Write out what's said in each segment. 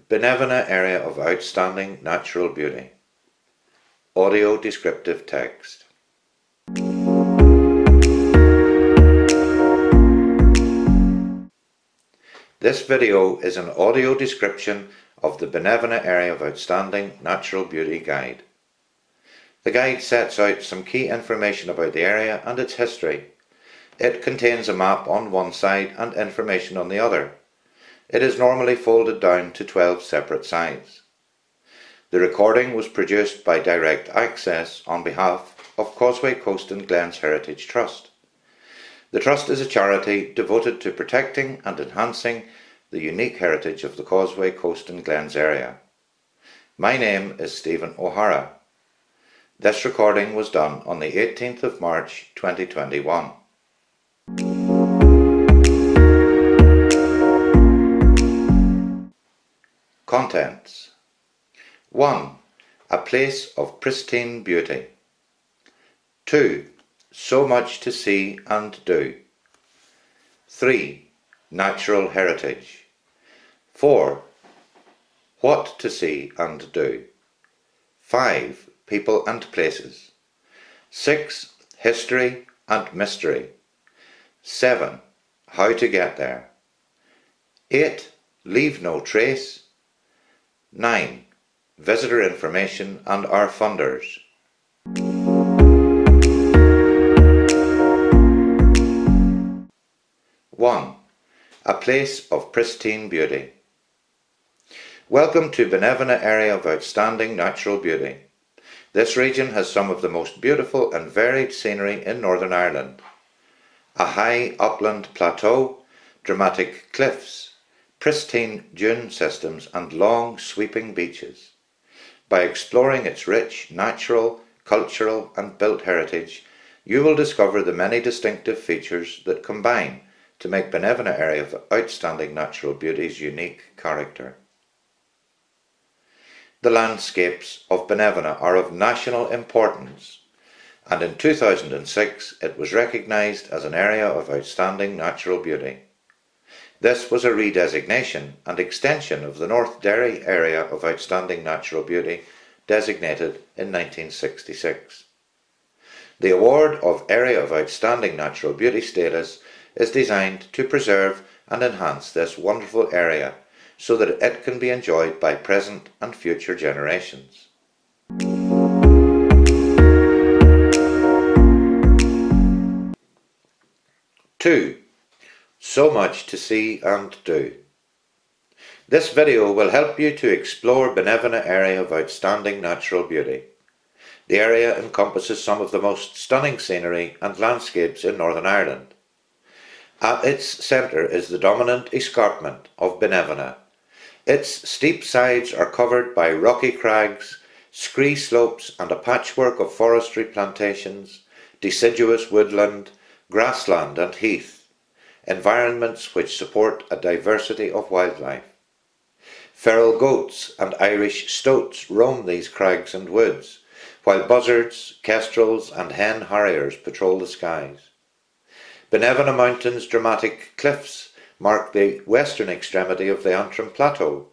Binevenagh area of outstanding natural beauty. Audio descriptive text. This video is an audio description of the Binevenagh area of outstanding natural beauty guide. The guide sets out some key information about the area and its history. It contains a map on one side and information on the other. It is normally folded down to 12 separate sides. The recording was produced by Direct Access on behalf of Causeway Coast and Glens Heritage Trust. The Trust is a charity devoted to protecting and enhancing the unique heritage of the Causeway Coast and Glens area. My name is Stephen O'Hara. This recording was done on the 18th of March 2021. Contents. 1. A place of pristine beauty. 2. So much to see and do. 3. Natural heritage. 4. What to see and do. 5. People and places. 6. History and mystery. 7. How to get there. 8. Leave no trace. 9. Visitor information and our funders. 1. A place of pristine beauty. Welcome to Binevenagh area of outstanding natural beauty. This region has some of the most beautiful and varied scenery in Northern Ireland. A high upland plateau, dramatic cliffs, pristine dune systems and long sweeping beaches. By exploring its rich natural, cultural and built heritage, you will discover the many distinctive features that combine to make Binevenagh area of outstanding natural beauty's unique character. The landscapes of Binevenagh are of national importance, and in 2006 it was recognised as an area of outstanding natural beauty. This was a redesignation and extension of the North Derry area of outstanding natural beauty designated in 1966. The award of Area of Outstanding Natural Beauty status is designed to preserve and enhance this wonderful area so that it can be enjoyed by present and future generations. 2. So much to see and do. This video will help you to explore Binevenagh area of outstanding natural beauty. The area encompasses some of the most stunning scenery and landscapes in Northern Ireland. At its centre is the dominant escarpment of Binevenagh. Its steep sides are covered by rocky crags, scree slopes and a patchwork of forestry plantations, deciduous woodland, grassland and heath, environments which support a diversity of wildlife. Feral goats and Irish stoats roam these crags and woods, while buzzards, kestrels and hen harriers patrol the skies. Binevenagh Mountain's dramatic cliffs mark the western extremity of the Antrim Plateau,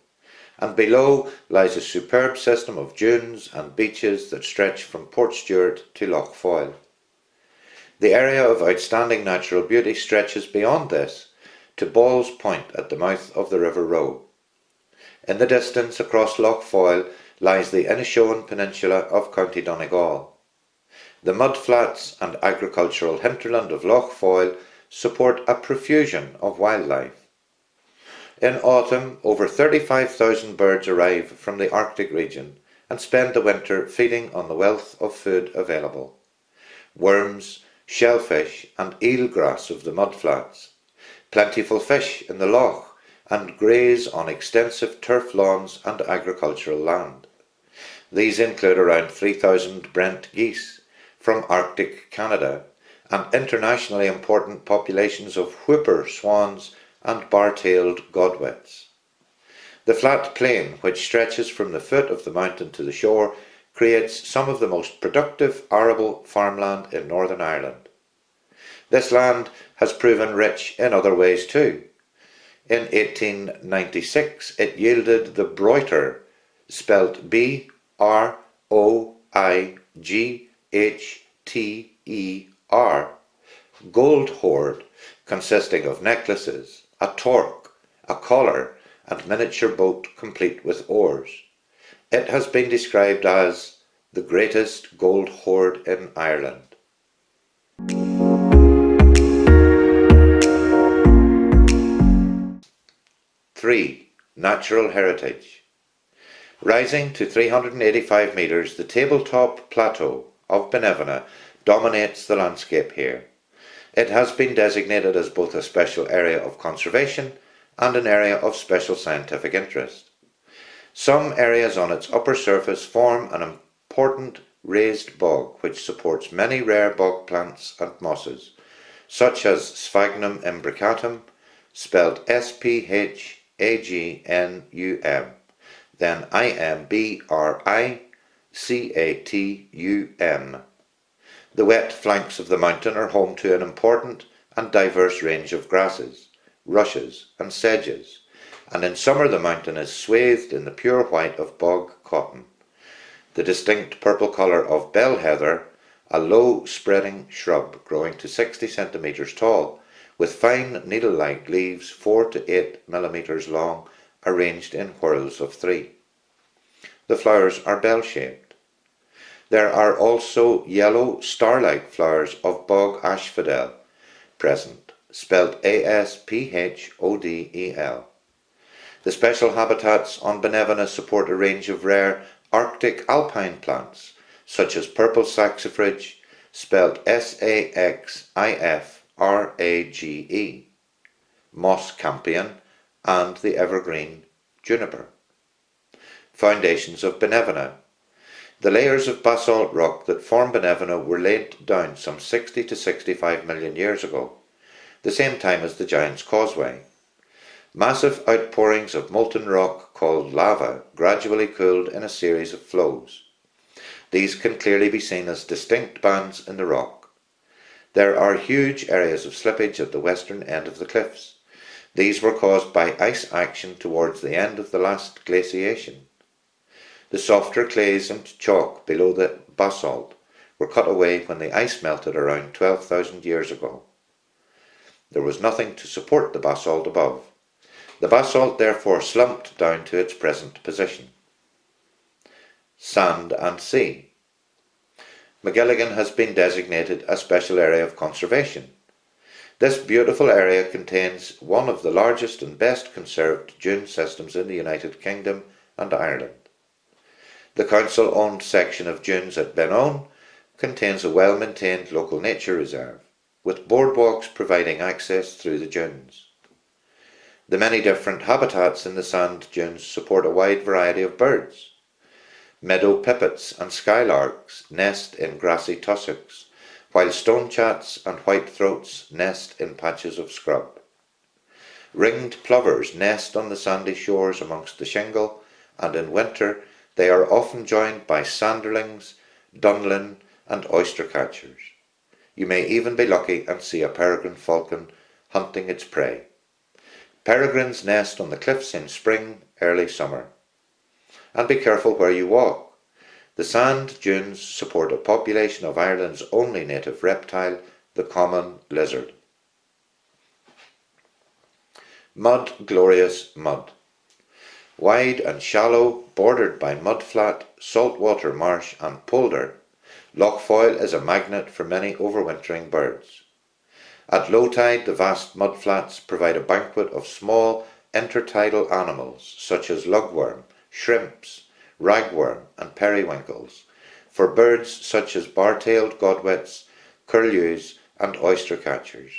and below lies a superb system of dunes and beaches that stretch from Portstewart to Lough Foyle. The area of outstanding natural beauty stretches beyond this to Ball's Point at the mouth of the River Roe. In the distance across Lough Foyle lies the Inishowen Peninsula of County Donegal. The mudflats and agricultural hinterland of Lough Foyle support a profusion of wildlife. In autumn, over 35,000 birds arrive from the Arctic region and spend the winter feeding on the wealth of food available. Worms, shellfish and eelgrass of the mudflats, plentiful fish in the loch, and graze on extensive turf lawns and agricultural land. These include around 3,000 Brent geese from Arctic Canada and internationally important populations of whooper swans and bar-tailed godwits. The flat plain, which stretches from the foot of the mountain to the shore, creates some of the most productive arable farmland in Northern Ireland. This land has proven rich in other ways too. In 1896 it yielded the Broiter, spelt Broigchter, gold hoard consisting of necklaces, a torque, a collar, and miniature boat complete with oars. It has been described as the greatest gold hoard in Ireland. 3. Natural heritage. Rising to 385 metres, the tabletop plateau of Binevenagh dominates the landscape here. It has been designated as both a special area of conservation and an area of special scientific interest. Some areas on its upper surface form an important raised bog which supports many rare bog plants and mosses, such as Sphagnum imbricatum, spelled Sphagnum, then Imbricatum. The wet flanks of the mountain are home to an important and diverse range of grasses, rushes and sedges, and in summer the mountain is swathed in the pure white of bog cotton. The distinct purple colour of bell heather, a low spreading shrub growing to 60 centimetres tall, with fine needle-like leaves 4 to 8 millimetres long, arranged in whorls of 3. The flowers are bell-shaped. There are also yellow star-like flowers of bog asphodel present, spelt Asphodel. The special habitats on Binevenagh support a range of rare Arctic alpine plants, such as purple saxifrage, spelt Saxifrage, moss campion, and the evergreen juniper. Foundations of Binevenagh. The layers of basalt rock that form Binevenagh were laid down some 60 to 65 million years ago, the same time as the Giant's Causeway. Massive outpourings of molten rock called lava gradually cooled in a series of flows. These can clearly be seen as distinct bands in the rock. There are huge areas of slippage at the western end of the cliffs. These were caused by ice action towards the end of the last glaciation. The softer clays and chalk below the basalt were cut away when the ice melted around 12,000 years ago. There was nothing to support the basalt above. The basalt therefore slumped down to its present position. Sand and sea. Magilligan has been designated a special area of conservation. This beautiful area contains one of the largest and best conserved dune systems in the United Kingdom and Ireland. The council-owned section of dunes at Benone contains a well-maintained local nature reserve, with boardwalks providing access through the dunes. The many different habitats in the sand dunes support a wide variety of birds. Meadow pipits and skylarks nest in grassy tussocks, while stonechats and whitethroats nest in patches of scrub. Ringed plovers nest on the sandy shores amongst the shingle, and in winter they are often joined by sanderlings, dunlin, and oystercatchers. You may even be lucky and see a peregrine falcon hunting its prey. Peregrines nest on the cliffs in spring, early summer. And be careful where you walk. The sand dunes support a population of Ireland's only native reptile, the common lizard. Mud, glorious mud. Wide and shallow, bordered by mudflat, saltwater marsh and polder, Lough Foyle is a magnet for many overwintering birds. At low tide, the vast mudflats provide a banquet of small intertidal animals such as lugworm, shrimps, ragworm and periwinkles, for birds such as bar-tailed godwits, curlews and oystercatchers.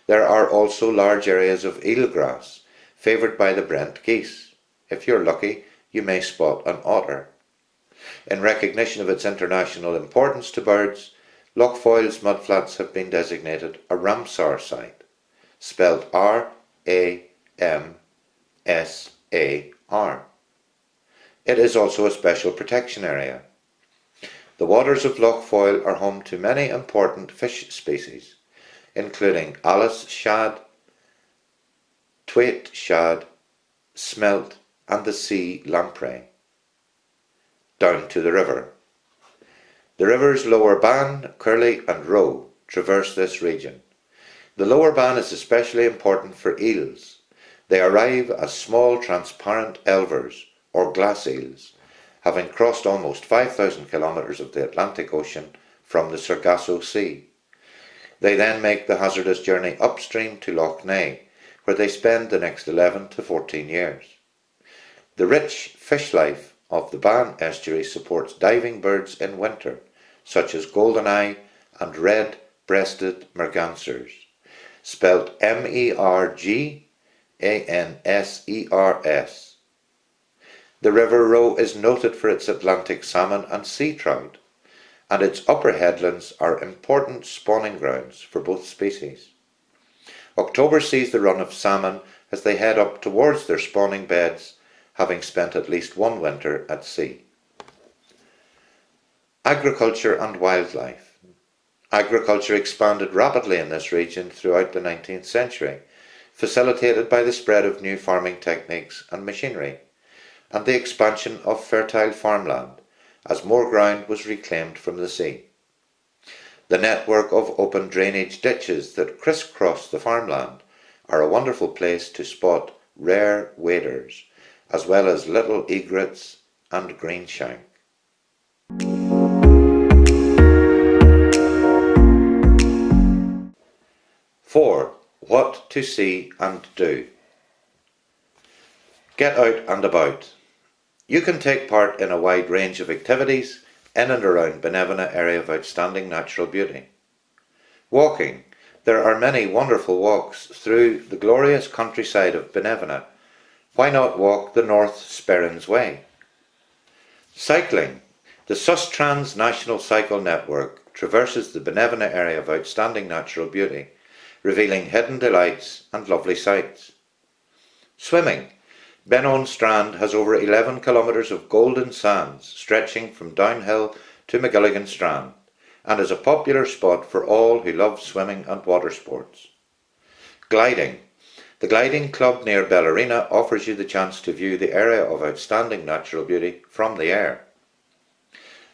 There are also large areas of eelgrass, favoured by the Brent geese. If you're lucky, you may spot an otter. In recognition of its international importance to birds, Lough Foyle's mudflats have been designated a Ramsar site, spelled R-A-M-S-A-R. It is also a special protection area. The waters of Lough Foyle are home to many important fish species, including Alice shad, twait shad, smelt and the sea lamprey. Down to the river. The rivers Lower Bann, Curly and Roe traverse this region. The Lower Bann is especially important for eels. They arrive as small transparent elvers or glass eels, having crossed almost 5,000 kilometres of the Atlantic Ocean from the Sargasso Sea. They then make the hazardous journey upstream to Lough Neagh, where they spend the next 11 to 14 years. The rich fish life of the Bann estuary supports diving birds in winter, such as goldeneye and red-breasted mergansers, spelled Mergansers. The River Roe is noted for its Atlantic salmon and sea trout, and its upper headlands are important spawning grounds for both species. October sees the run of salmon as they head up towards their spawning beds, having spent at least one winter at sea. Agriculture and wildlife. Agriculture expanded rapidly in this region throughout the 19th century, facilitated by the spread of new farming techniques and machinery, and the expansion of fertile farmland, as more ground was reclaimed from the sea. The network of open drainage ditches that crisscross the farmland are a wonderful place to spot rare waders, as well as little egrets and greenshank. Four, what to see and do. Get out and about. You can take part in a wide range of activities in and around Binevenagh area of outstanding natural beauty. Walking. There are many wonderful walks through the glorious countryside of Binevenagh. Why not walk the North Sperrins Way? Cycling. The Sustrans National Cycle Network traverses the Binevenagh area of outstanding natural beauty, revealing hidden delights and lovely sights. Swimming. Binevenagh Strand has over 11 kilometres of golden sands stretching from downhill to McGilligan Strand, and is a popular spot for all who love swimming and water sports. Gliding. The Gliding Club near Bellarina offers you the chance to view the area of outstanding natural beauty from the air.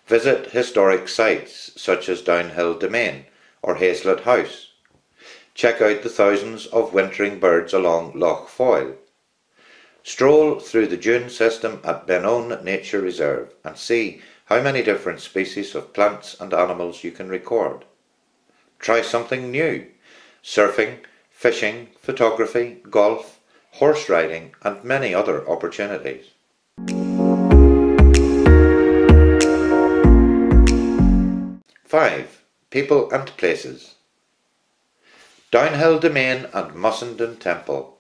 Visit historic sites such as Downhill Domain or Hazlitt House. Check out the thousands of wintering birds along Lough Foyle. Stroll through the dune system at Binevenagh Nature Reserve and see how many different species of plants and animals you can record. Try something new: surfing, fishing, photography, golf, horse riding and many other opportunities. Five, people and places. Downhill Domain and Mussenden Temple.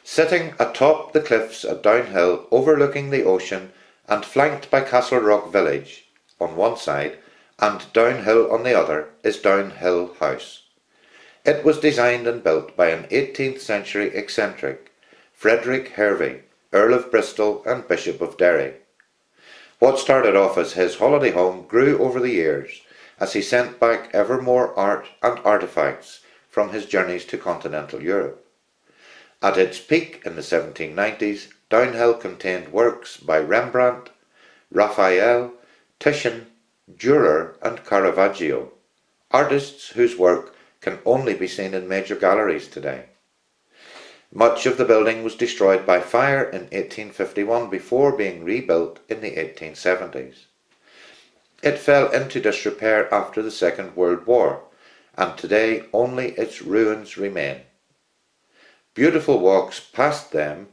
Sitting atop the cliffs at Downhill, overlooking the ocean and flanked by Castle Rock Village on one side and Downhill on the other, is Downhill House. It was designed and built by an 18th century eccentric, Frederick Hervey, Earl of Bristol and Bishop of Derry. What started off as his holiday home grew over the years as he sent back ever more art and artefacts from his journeys to continental Europe. At its peak in the 1790s, Downhill contained works by Rembrandt, Raphael, Titian, Dürer and Caravaggio, artists whose work can only be seen in major galleries today. Much of the building was destroyed by fire in 1851 before being rebuilt in the 1870s. It fell into disrepair after the Second World War, and today only its ruins remain. Beautiful walks past them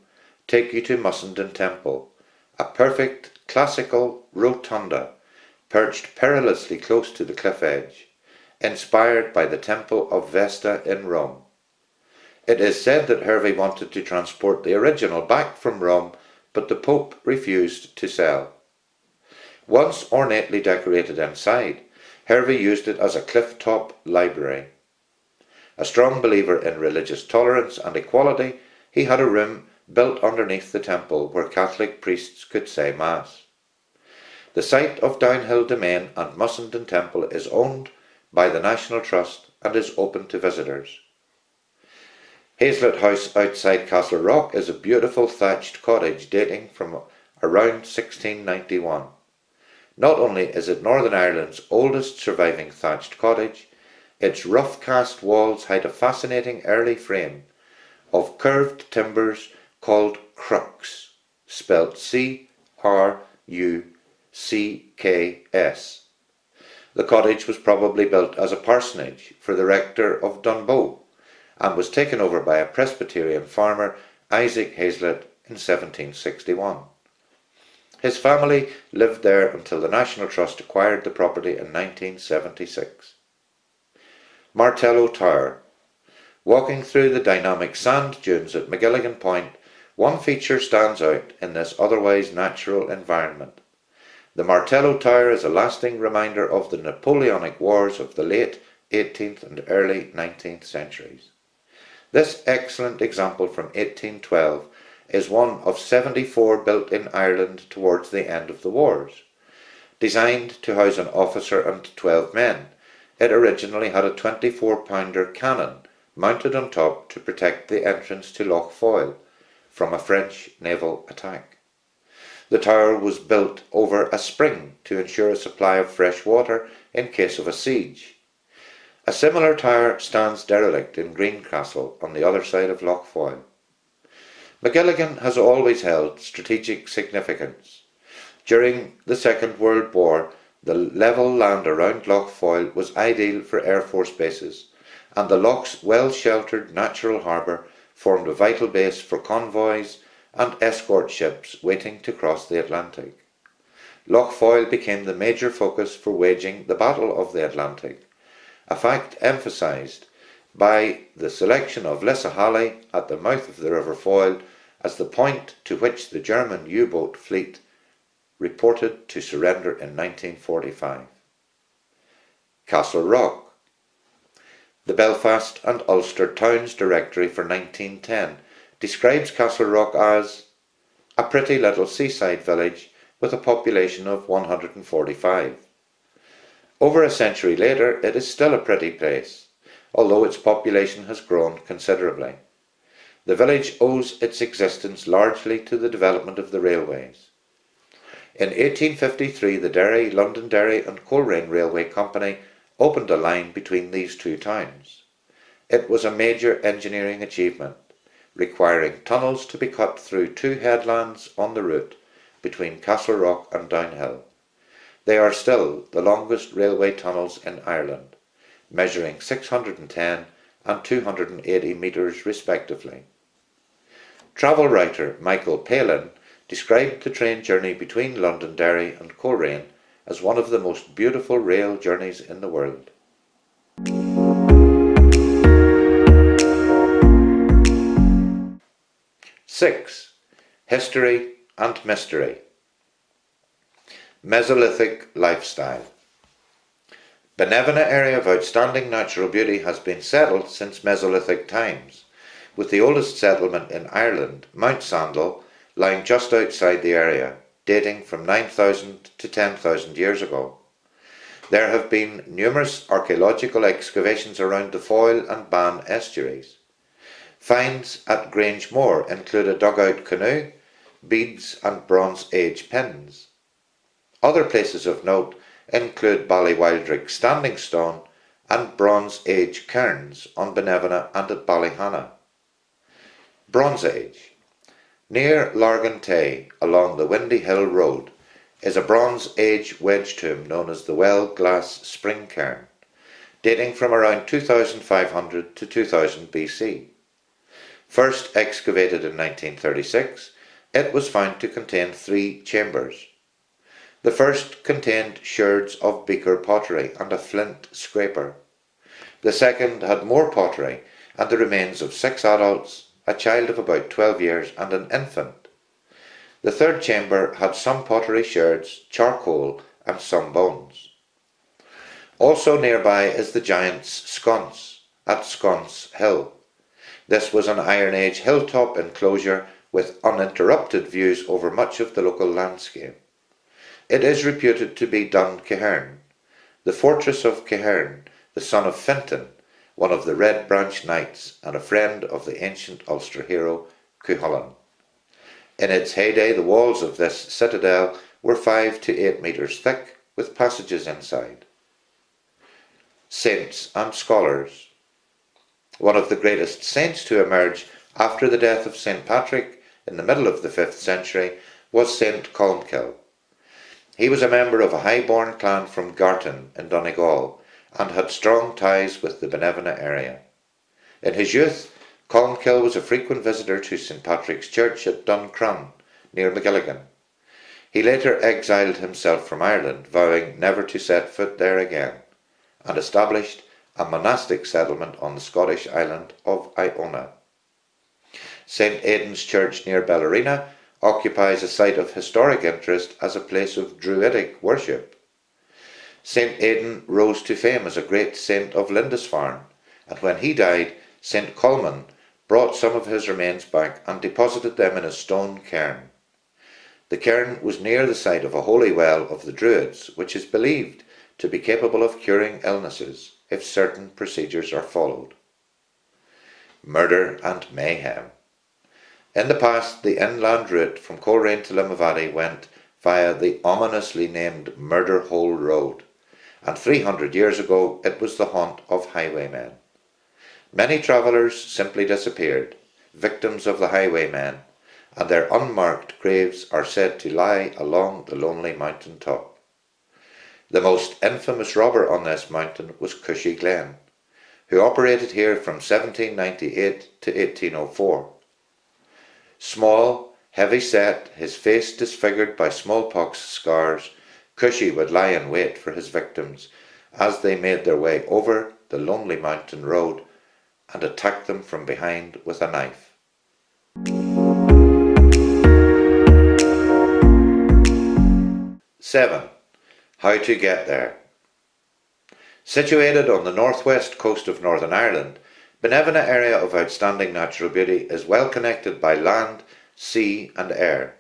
take you to Mussenden Temple, a perfect classical rotunda perched perilously close to the cliff edge, inspired by the Temple of Vesta in Rome. It is said that Hervey wanted to transport the original back from Rome, but the Pope refused to sell. Once ornately decorated inside, Hervey used it as a cliff-top library. A strong believer in religious tolerance and equality, he had a room built underneath the temple where Catholic priests could say Mass. The site of Downhill Domain and Mussenden Temple is owned by the National Trust and is open to visitors. Hazlet House outside Castle Rock is a beautiful thatched cottage dating from around 1691. Not only is it Northern Ireland's oldest surviving thatched cottage, its rough cast walls hide a fascinating early frame of curved timbers called crux, spelt C-R-U-C-K-S. The cottage was probably built as a parsonage for the rector of Dunbow and was taken over by a Presbyterian farmer, Isaac Hazlet, in 1761. His family lived there until the National Trust acquired the property in 1976. Martello Tower. Walking through the dynamic sand dunes at McGilligan Point, one feature stands out in this otherwise natural environment. The Martello Tower is a lasting reminder of the Napoleonic Wars of the late 18th and early 19th centuries. This excellent example from 1812 is one of 74 built in Ireland towards the end of the wars. Designed to house an officer and 12 men, it originally had a 24-pounder cannon mounted on top to protect the entrance to Lough Foyle from a French naval attack. The tower was built over a spring to ensure a supply of fresh water in case of a siege. A similar tower stands derelict in Greencastle on the other side of Lough Foyle. McGilligan has always held strategic significance. During the Second World War, the level land around Lough Foyle was ideal for Air Force bases, and the loch's well-sheltered natural harbour formed a vital base for convoys and escort ships waiting to cross the Atlantic. Lough Foyle became the major focus for waging the Battle of the Atlantic, a fact emphasised by the selection of Lissahallie at the mouth of the River Foyle as the point to which the German U-boat fleet reported to surrender in 1945. Castle Rock. The Belfast and Ulster Towns Directory for 1910 describes Castle Rock as a pretty little seaside village with a population of 145. Over a century later, it is still a pretty place, although its population has grown considerably. The village owes its existence largely to the development of the railways. In 1853, the London Derry and Coleraine Railway Company opened a line between these two towns. It was a major engineering achievement, requiring tunnels to be cut through two headlands on the route between Castle Rock and Downhill. They are still the longest railway tunnels in Ireland, measuring 610 and 280 metres respectively. Travel writer Michael Palin described the train journey between Londonderry and Coleraine as one of the most beautiful rail journeys in the world. Six, history and mystery. Mesolithic lifestyle. Binevenagh area of outstanding natural beauty has been settled since Mesolithic times, with the oldest settlement in Ireland, Mount Sandal, lying just outside the area, dating from 9,000 to 10,000 years ago. There have been numerous archaeological excavations around the Foyle and Bann estuaries. Finds at Grangemore include a dugout canoe, beads and Bronze Age pins. Other places of note include Ballywildrick Standing Stone and Bronze Age cairns on Binevenagh and at Ballyhannah. Bronze Age. Near Largantay, along the Windy Hill Road, is a Bronze Age wedge tomb known as the Well Glass Spring Cairn, dating from around 2500 to 2000 BC. First excavated in 1936, it was found to contain 3 chambers. The first contained sherds of beaker pottery and a flint scraper. The second had more pottery and the remains of 6 adults, a child of about 12 years and an infant. The third chamber had some pottery sherds, charcoal and some bones. Also nearby is the Giant's Sconce at Sconce Hill. This was an Iron Age hilltop enclosure with uninterrupted views over much of the local landscape. It is reputed to be Dun Cairn, the fortress of Cairn, the son of Fintan, one of the Red Branch Knights and a friend of the ancient Ulster hero Cuchulainn. In its heyday, the walls of this citadel were 5 to 8 metres thick, with passages inside. Saints and Scholars. One of the greatest saints to emerge after the death of St. Patrick in the middle of the 5th century was St. Colmcille. He was a member of a high-born clan from Gartan in Donegal and had strong ties with the Binevenagh area. In his youth, Colmcille was a frequent visitor to St. Patrick's Church at Duncrun, near Magilligan. He later exiled himself from Ireland, vowing never to set foot there again, and established a monastic settlement on the Scottish island of Iona. St. Aidan's Church near Ballerina occupies a site of historic interest as a place of Druidic worship. St. Aidan rose to fame as a great saint of Lindisfarne, and when he died, St. Colman brought some of his remains back and deposited them in a stone cairn. The cairn was near the site of a holy well of the Druids, which is believed to be capable of curing illnesses if certain procedures are followed. Murder and mayhem. In the past, the inland route from Coleraine to Limavady went via the ominously named Murder Hole Road, and 300 years ago it was the haunt of highwaymen. Many travellers simply disappeared, victims of the highwaymen, and their unmarked graves are said to lie along the lonely mountain top. The most infamous robber on this mountain was Cushy Glen, who operated here from 1798 to 1804. Small, heavy-set, his face disfigured by smallpox scars, Cushy would lie in wait for his victims as they made their way over the lonely mountain road and attack them from behind with a knife. Seven. How to get there. Situated on the northwest coast of Northern Ireland, Binevenagh area of outstanding natural beauty is well connected by land, sea and air.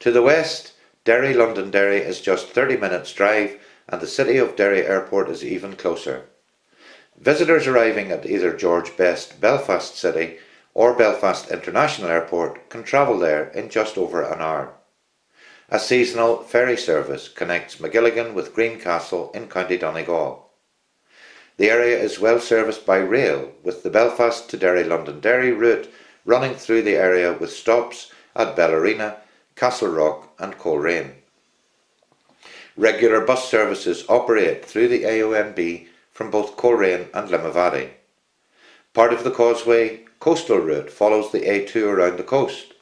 To the west, Derry Londonderry is just 30 minutes drive, and the city of Derry Airport is even closer. Visitors arriving at either George Best Belfast City or Belfast International Airport can travel there in just over an hour. A seasonal ferry service connects Magilligan with Greencastle in County Donegal. The area is well serviced by rail, with the Belfast to Derry Londonderry route running through the area with stops at Ballerina, Castle Rock and Coleraine. Regular bus services operate through the AONB from both Coleraine and Limavady. Part of the Causeway coastal route follows the A2 around the coast,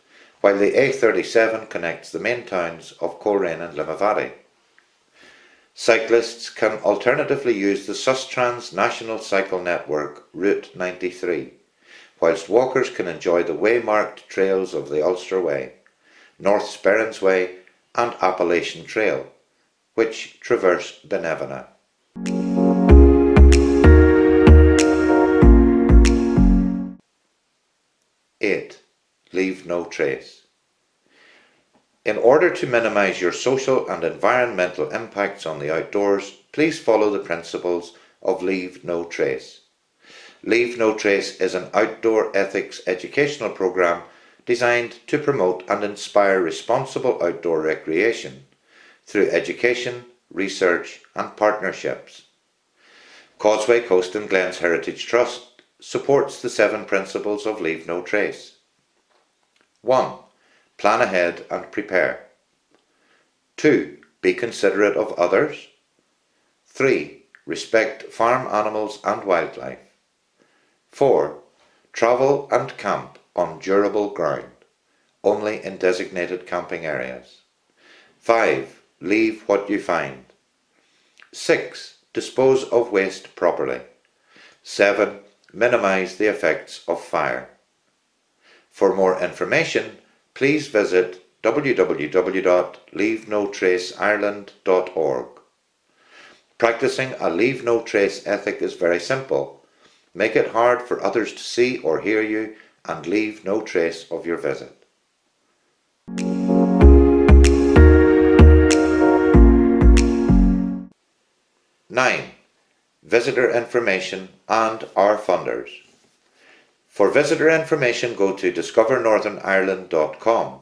while the A37 connects the main towns of Coleraine and Limavady. Cyclists can alternatively use the Sustrans National Cycle Network Route 93, whilst walkers can enjoy the waymarked trails of the Ulster Way, North Sperrins Way and Appalachian Trail, which traverse Binevenagh. 8. Leave no trace. In order to minimize your social and environmental impacts on the outdoors, please follow the principles of Leave No Trace. Leave No Trace is an outdoor ethics educational program designed to promote and inspire responsible outdoor recreation through education, research and partnerships. Causeway Coast and Glens Heritage Trust supports the 7 principles of Leave No Trace. 1. Plan ahead and prepare. 2. Be considerate of others. 3. Respect farm animals and wildlife. 4. Travel and camp on durable ground, only in designated camping areas. 5. Leave what you find. 6. Dispose of waste properly. 7. Minimize the effects of fire. For more information, please visit www.leavenotraceireland.org. Practicing a Leave No Trace ethic is very simple. Make it hard for others to see or hear you and leave no trace of your visit. 9. visitor information and our funders. For visitor information, go to discovernorthernireland.com.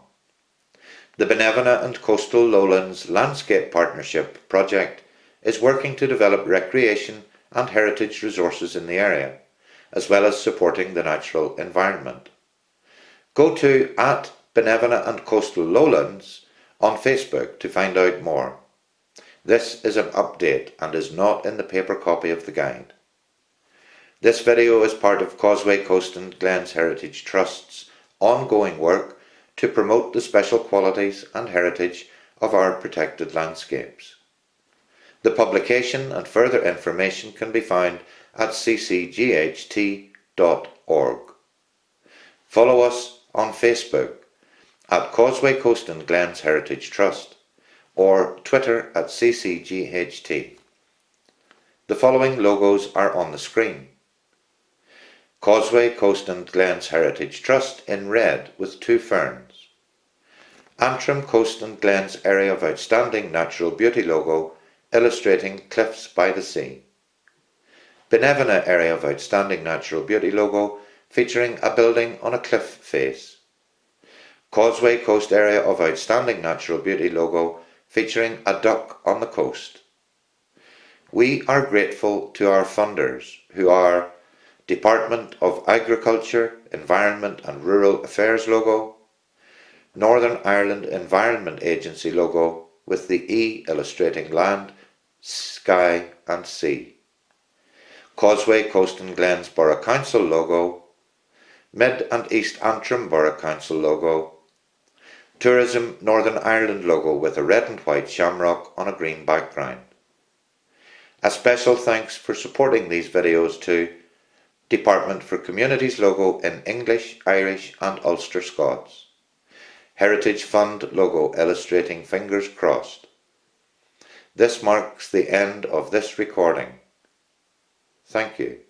The Binevenagh and Coastal Lowlands Landscape Partnership project is working to develop recreation and heritage resources in the area, as well as supporting the natural environment. Go to @Binevenagh and Coastal Lowlands on Facebook to find out more. This is an update and is not in the paper copy of the guide. This video is part of Causeway, Coast and Glens Heritage Trust's ongoing work to promote the special qualities and heritage of our protected landscapes. The publication and further information can be found at ccght.org. Follow us on Facebook at Causeway, Coast and Glens Heritage Trust or Twitter at ccght. The following logos are on the screen. Causeway, Coast and Glens Heritage Trust in red with 2 ferns. Antrim Coast and Glens Area of Outstanding Natural Beauty logo illustrating cliffs by the sea. Binevenagh Area of Outstanding Natural Beauty logo featuring a building on a cliff face. Causeway Coast Area of Outstanding Natural Beauty logo featuring a duck on the coast. We are grateful to our funders who are Department of Agriculture, Environment and Rural Affairs logo, Northern Ireland Environment Agency logo with the E illustrating land, sky and sea, Causeway, Coast and Glens Borough Council logo, Mid and East Antrim Borough Council logo, Tourism Northern Ireland logo with a red and white shamrock on a green background. A special thanks for supporting these videos to Department for Communities logo in English, Irish and Ulster Scots. Heritage Fund logo illustrating fingers crossed. This marks the end of this recording. Thank you.